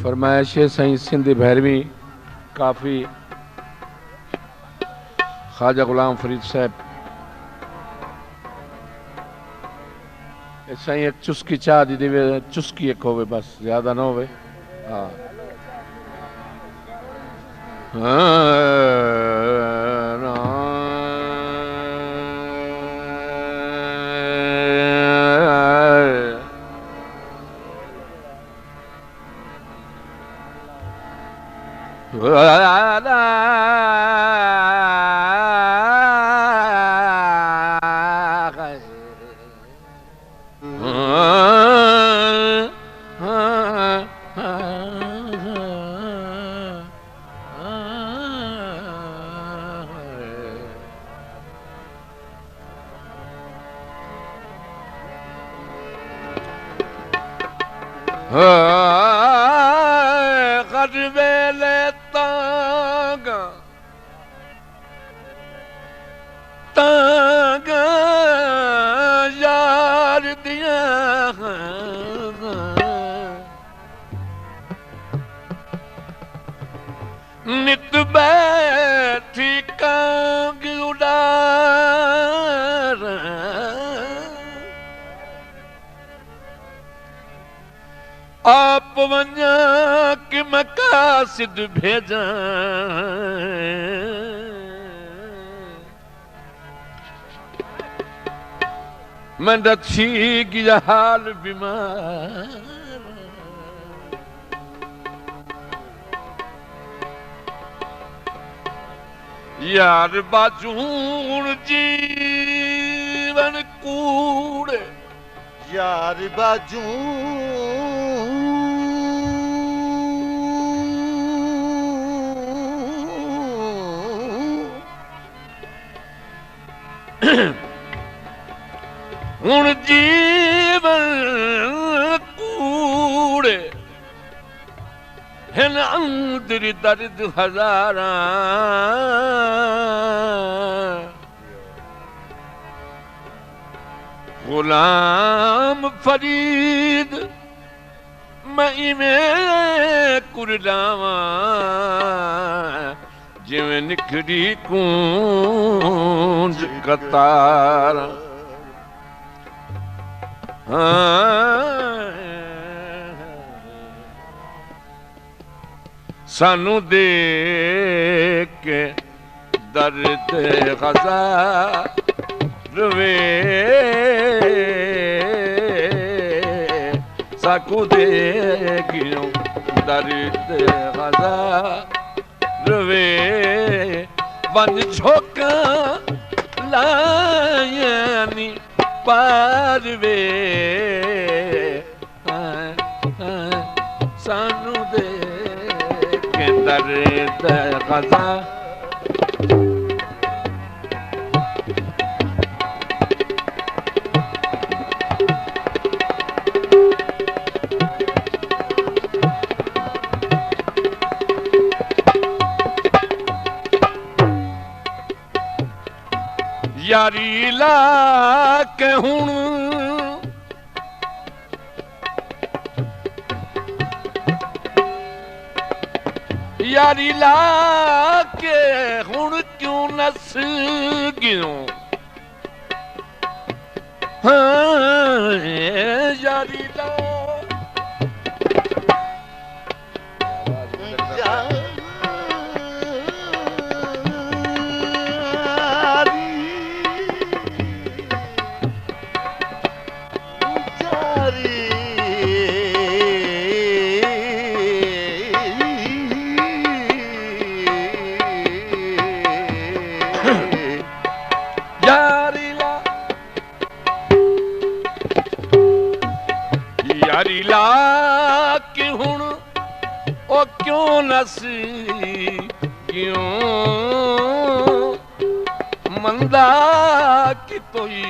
फरमाइश है सही सिंधी भैरवी काफ़ी ख्वाजा गुलाम फरीद साहब सही एक चुस्की चाह दी देवे चुस्की एक होवे बस ज्यादा ना होवे। हाँ नित बैठी कांग उडार आप वञा कि मकासिद भेजा मैं थी गया हाल बीमार यार बाजून जीवन कूड़े यार बाजू हुण जीवन कूड़े हिन अंदर दर्द हजारा गुलाम फरीद मई में कुरलावा जिवें निखरी कूंज कतार सानू दे के दर्द ग़ज़ा रवे साकू दे गियो दर्द ग़ज़ा रवे वन झोंका लायनी पारवे सानू दे के दर्द ग़ज़ा यारी ला के हुण यारी ला के हुण क्यों नस गियो यारी ला यारी ला के हुण ओ क्यों नस क्यों मंदा कि तोई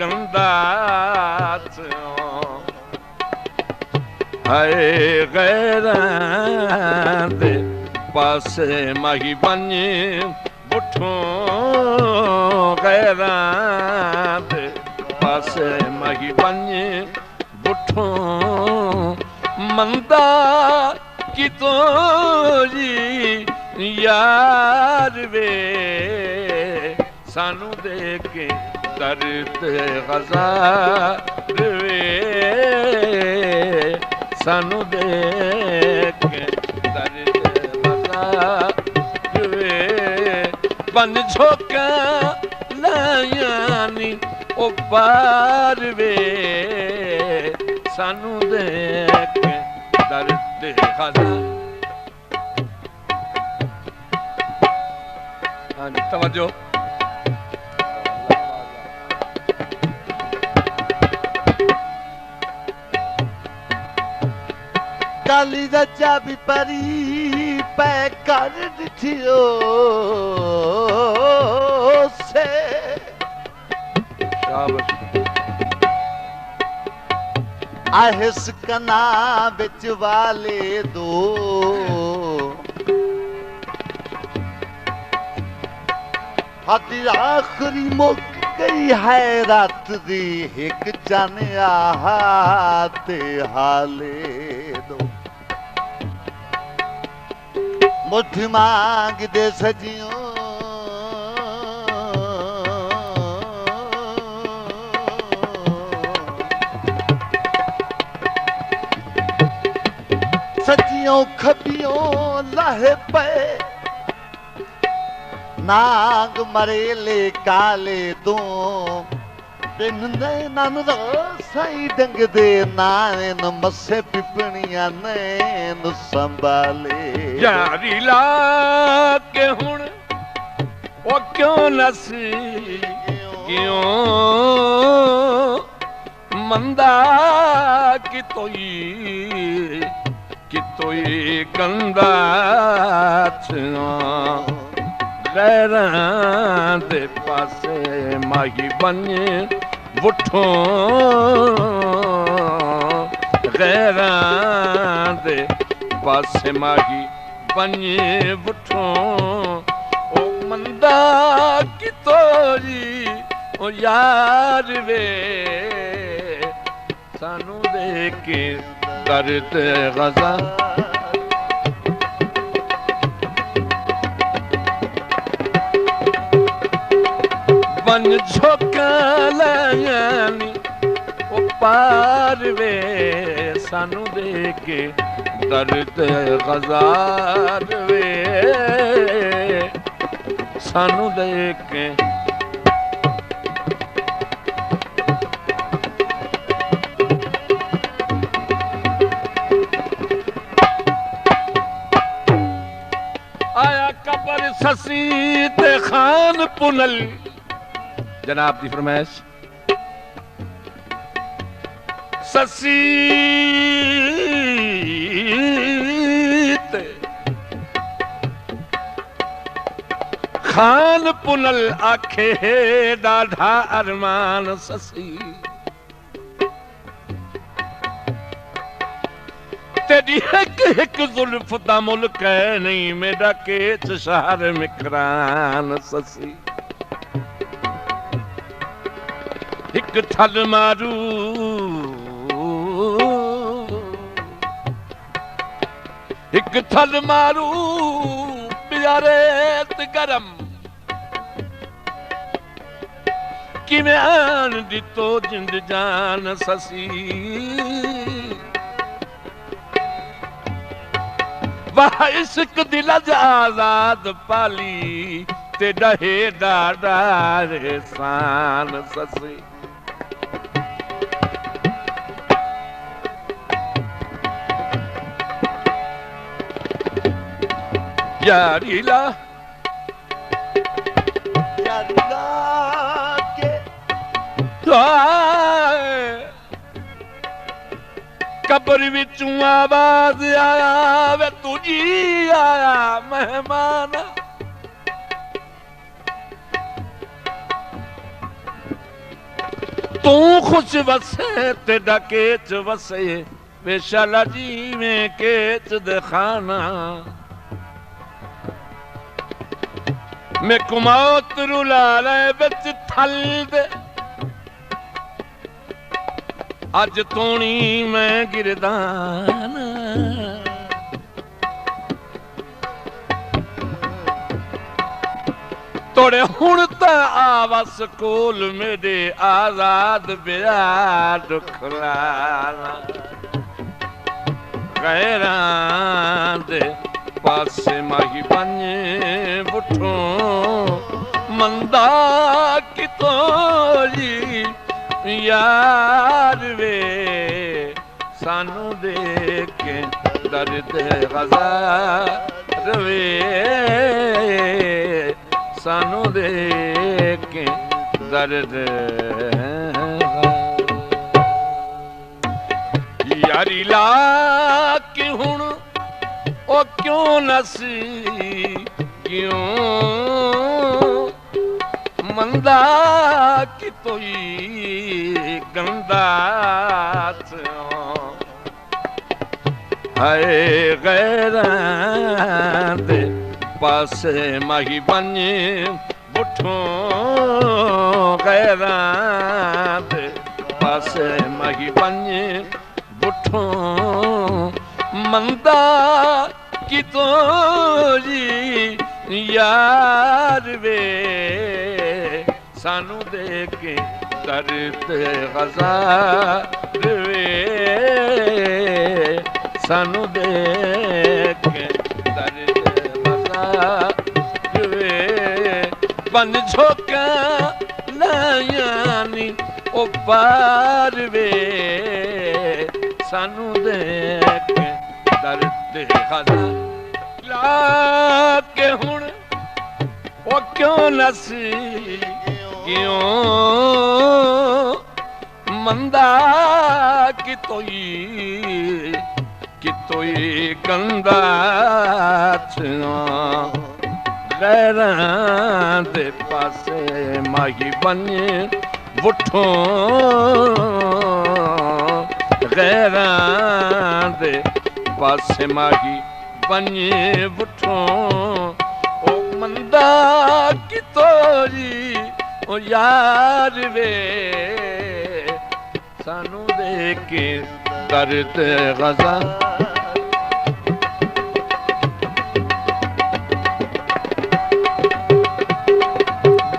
गंदा हाय गैरां दे पासे माही बन बुठों गैरां दे पासे माही बन बुठों मंदा की तोरी यार वे सानू दे के दर्द ग़ज़ार वे सानू दे के दर्द ग़ज़ार वे बन झोंका लायानी ओ पार वे सानू दे के दर्द ग़ज़ार। हाँ जी तवज्जो। काली दा चाबी परी पै कर दिठियो से शाबाश। আহিस कना बिच वाले दो हाथी आखरी मुक गई है रात दी एक जन आते हाले दो मुठ मांग दे सजियों सजियों खबियों लाहे पे नाग मरेले काले दो बिन नैनन दा साई डंग दे नान मसे पिपणियां नैन संभाले यारी ला के हुण ओ क्यों नसी क्यों मंदा की तोई गंदा छा गैरां दे पासे माही बन वुठो गैरां दे पासे माही बन वुठो ओ मंदा की तोरी ओ यार वे सानू दे के दर्द ग़ज़ार। बन झोंका लायानी ओ पार वे सानू दे के दर्द ग़ज़ार वे सानू दे के आया कबर ससी ते खान पुनल जनाब दी फरमाइश ससी ते खान पुनल आखे डाढ़ा अरमान ससी तेरी एक जुल्फ दा मुल्क है नहीं मेरा केच शहर मिकरान ससी एक थल मारू एक थल मारू प्यारे गरम किवें आन दितो जिंद जान ससी वाह इश्क दिल आजाद पाली ते डहे डाडा रेसान ससी यारी ला के कब्र विचों आवाज आया वे तुझी आया मेहमान तू खुश वसे ते डकेच वसे वे शाला जी में केच दिखाना मैं कुमात रुला ले बिच थल दे अज तोनी मैं गिरदाना छोड़े हुण ता आवास कोल मेरे आजाद बिया दुखलाना गैरां दे पासे माही बने बुठो मंदा कितों जी यार वे सानू देख के दर्द गज़ार वे सानू देख के दर्द यारी ला के हुण ओ क्यों नसी क्यों मंदा कि तोई गंदा हाय गैरां दे पासे माही बने बुठो गैरां दे पासे माही बने बुठो मंदा कि तोरी यार वे सानू देख के दर्द गज़ार वे सानू देख के दर्द गज़ार वे बन झोंका लायानी ओ पार वे सानू देख के दर्द गज़ार ला के हुण ओ क्यों नसी क्यों मंदा कि तोई गंदा गैरां दे पासे माही बने बुठो गैरां दे पासे माही बने बुठो ओ मंदा कि तोरी ओ यार वे सानू देख के दर्द गज़ार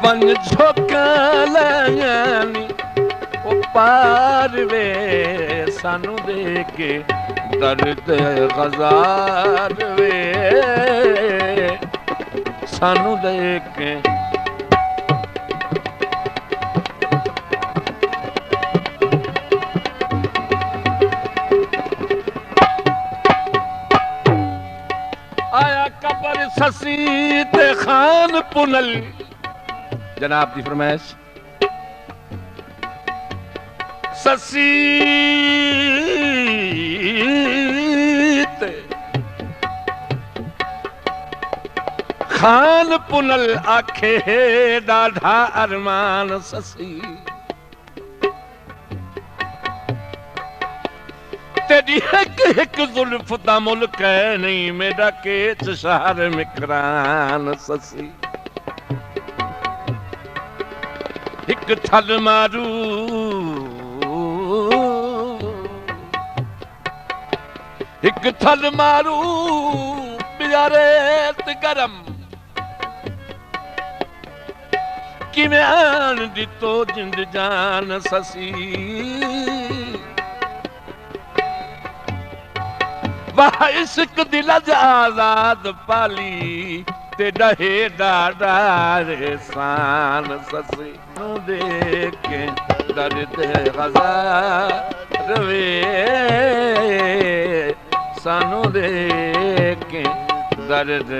बन झोंका लायानी ओ पार वे सानू देख के दर्द गज़ार वे सानू देख के आया कबर ससी ते खान पुनल जनाब दी फरमाइश ससी ते खान पुनल आखे डाढ़ा अरमान ससी तेरी एक जुल्फ दा मुल्क है नहीं मेरा केच शहर मिकरान ससी एक थल मारू एक थल मारू बियारे गरम किवें आन दितो जिंद जान ससी वाह इश्क दिल आजाद पाली ते डहे डारे शान ससी देख के दर्द गज़ार वे सानू देख के दर्द